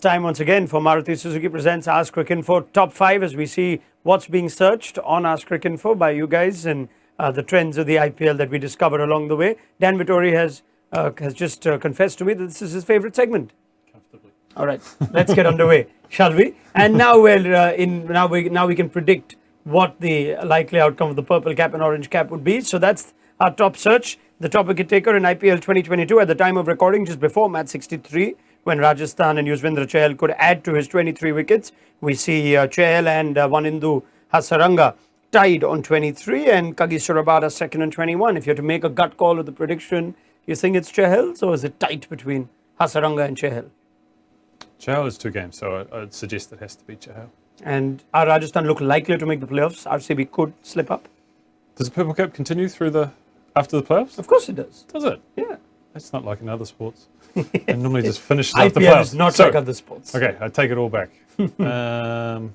time once again for Maruti Suzuki presents Askcricinfo Top 5 as we see what's being searched on Askcricinfo by you guys and the trends of the IPL that we discover along the way. Dan Vettori has just confessed to me that this is his favorite segment. Comfortably. All right, let's get underway, shall we? And now now we can predict what the likely outcome of the purple cap and orange cap would be. So that's our top search. The top wicket taker in IPL 2022 at the time of recording, just before match 63, when Rajasthan and Yuzvendra Chahal could add to his 23 wickets. We see Chahal and Wanindu Hasaranga tied on 23 and Kagiso Rabada second on 21. If you have to make a gut call of the prediction, you think it's Chahal's or is it tight between Hasaranga and Chahal? Chahal is 2 games, so I'd suggest it has to be Chahal. And are Rajasthan look likely to make the playoffs? RCB could slip up. Does the purple cap continue through after the playoffs? Of course it does. Does it? Yeah. That's not like in other sports. It normally just finishes after IPL playoffs. is not like other sports. Okay, I take it all back. Chahal.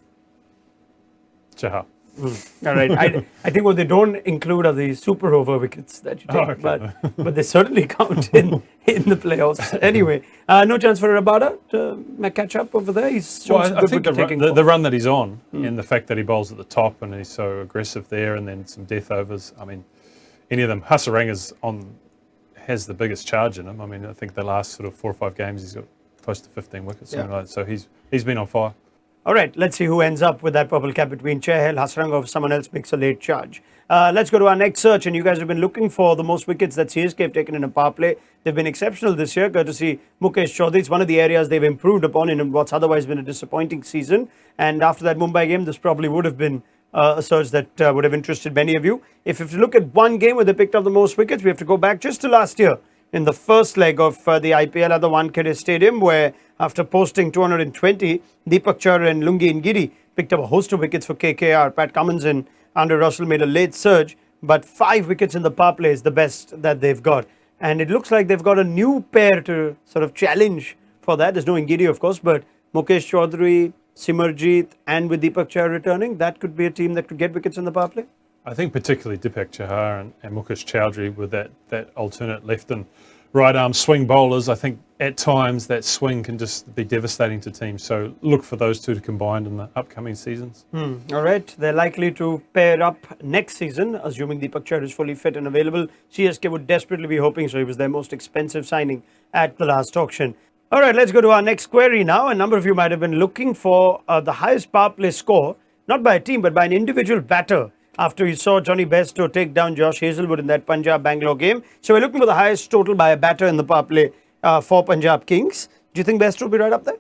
All right. I think what they don't include are the super over wickets that you take, okay. but they certainly count in the playoffs. Anyway, no chance for Rabada to catch up over there. He's shown some I good think wicket-taking the run that he's on and the fact that he bowls at the top and he's so aggressive there and then some death overs. I mean, any of them. Hasaranga's has the biggest charge in him. I mean, I think the last sort of 4 or 5 games he's got close to 15 wickets, something like that. So he's been on fire. All right, let's see who ends up with that purple cap between Chahal, Hasaranga, or someone else makes a late charge. Let's go to our next search, and you guys have been looking for the most wickets that CSG have taken in a power play. They've been exceptional this year, courtesy Mukesh Chaudhary. It's one of the areas they've improved upon in what's otherwise been a disappointing season. And after that Mumbai game, this probably would have been a search that would have interested many of you. If you look at one game where they picked up the most wickets, we have to go back just to last year in the first leg of the IPL at the Wankhede Stadium, where after posting 220, Deepak Char and Lungi Ngiri picked up a host of wickets for KKR. Pat Cummins and Andre Russell made a late surge, but 5 wickets in the power play is the best that they've got. And it looks like they've got a new pair to sort of challenge for that. There's no Ngiri, of course, but Mukesh Chaudhary, Simarjeet, and with Deepak Chahar returning, that could be a team that could get wickets in the power play. I think particularly Deepak Chahar and Mukesh Chaudhary with that alternate left and right arm swing bowlers. I think at times that swing can just be devastating to teams. So look for those two to combine in the upcoming seasons. All right, they're likely to pair up next season, assuming Deepak Chahar is fully fit and available. CSK would desperately be hoping so. He was their most expensive signing at the last auction. All right, let's go to our next query now. A number of you might have been looking for the highest power play score, not by a team, but by an individual batter, after you saw Johnny Bairstow take down Josh Hazlewood in that Punjab-Bangalore game. So we're looking for the highest total by a batter in the power play for Punjab Kings. Do you think Bairstow will be right up there?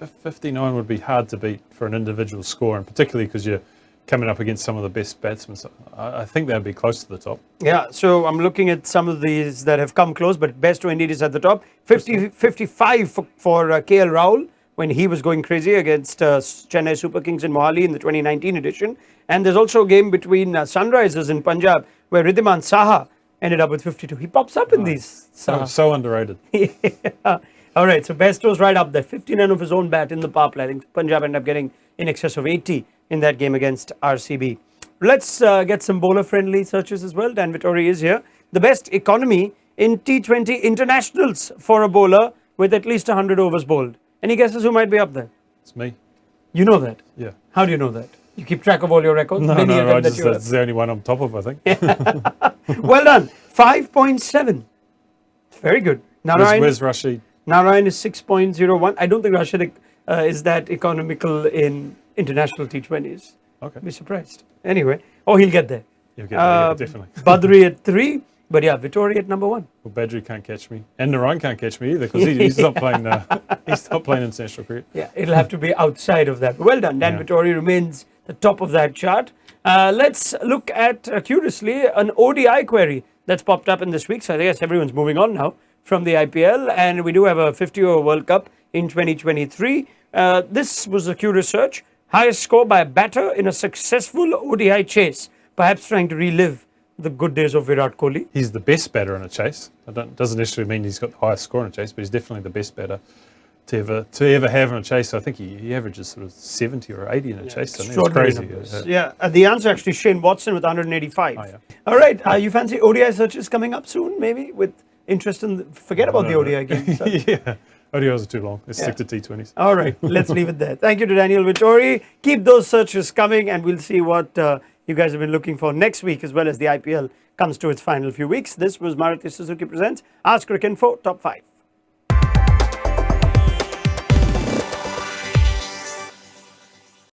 59 would be hard to beat for an individual score, and particularly because you're coming up against some of the best batsmen. So I think that would be close to the top. Yeah, so I'm looking at some of these that have come close, but Bairstow indeed is at the top. 55 for KL Rahul when he was going crazy against Chennai Super Kings in Mohali in the 2019 edition. And there's also a game between Sunrisers in Punjab where Ridhiman Saha ended up with 52. He pops up in these. So underrated. Yeah. All right, so Bairstow's right up there. 59 of his own bat in the power play. I think Punjab ended up getting in excess of 80 in that game against RCB. Let's get some bowler-friendly searches as well. Dan Vettori is here. The best economy in T20 internationals for a bowler with at least 100 overs bowled. Any guesses who might be up there? It's me. You know that? Yeah. How do you know that? You keep track of all your records? No, it's the only one I'm top of, I think. Well done. 5.7. Very good. Where's Rashid? Narayan is 6.01. I don't think Rashid is that economical in international T20s. Okay. Be surprised. Anyway, he'll get there. He'll get there, definitely. Badri at 3. But yeah, Vettori at number 1. Well, Badri can't catch me, and Narayan can't catch me either because he's not playing. He's not playing international cricket. Yeah, it'll have to be outside of that. Well done, Dan Vettori remains the top of that chart. Let's look at curiously an ODI query that's popped up in this week. So I guess everyone's moving on now from the IPL, and we do have a 50-over World Cup in 2023. This was a curious search: highest score by a batter in a successful ODI chase. Perhaps trying to relive the good days of Virat Kohli. He's the best batter in a chase. Doesn't necessarily mean he's got the highest score in a chase, but he's definitely the best batter to ever have in a chase. I think he averages sort of 70 or 80 in a chase. I think it's crazy. Yeah, the answer actually Shane Watson with 185. All right, you fancy ODI searches coming up soon, maybe with interest in forget about the ODI games. Yeah. ODIs are too long. Let's stick to T20s. All right, let's leave it there. Thank you to Daniel Vettori. Keep those searches coming, and we'll see what you guys have been looking for next week, as well as the IPL comes to its final few weeks. This was Maruti Suzuki Presents Ask Cricinfo Top 5.